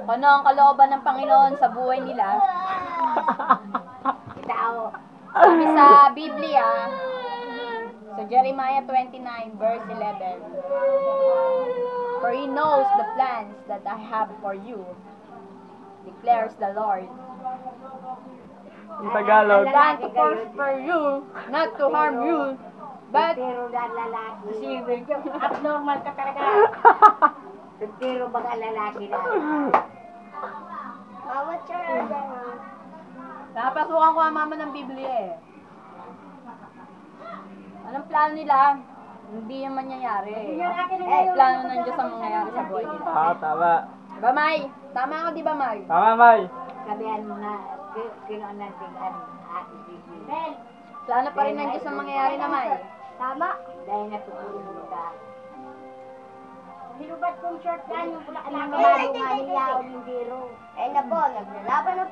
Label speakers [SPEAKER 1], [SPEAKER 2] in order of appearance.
[SPEAKER 1] Ano ang kalooban ng Panginoon sa buhay nila? Sabi sa Biblia, sa Jeremiah 29 verse 11, "For He knows the plans that I have for you, declares the Lord.
[SPEAKER 2] Yung Tagalog.
[SPEAKER 1] Plan to prosper you, not to harm you, but..."
[SPEAKER 3] Pero lalaki. Si medyo abnormal ka talaga. Pero baga lalaki na. Mama, tsara.
[SPEAKER 1] Napasukan ko ang mama ng Biblia eh. Anong plano nila? Hindi yung mangyayari. Plano ng Diyos ang mangyayari sa buhay nila.
[SPEAKER 2] Tama.
[SPEAKER 1] Diba, May? Tama ako, di ba, May?
[SPEAKER 2] Tama, May.
[SPEAKER 3] Sabihan mo na, kinuan natin ang ate Bibi.
[SPEAKER 1] Plano pa rin ng Diyos ang mangyayari na, May.
[SPEAKER 3] Tama. Dahil natutulog ka. Hinubat kong short yan, yung pula ka lang. Ang mga niya o yung biro. Eh na po, naglalaban na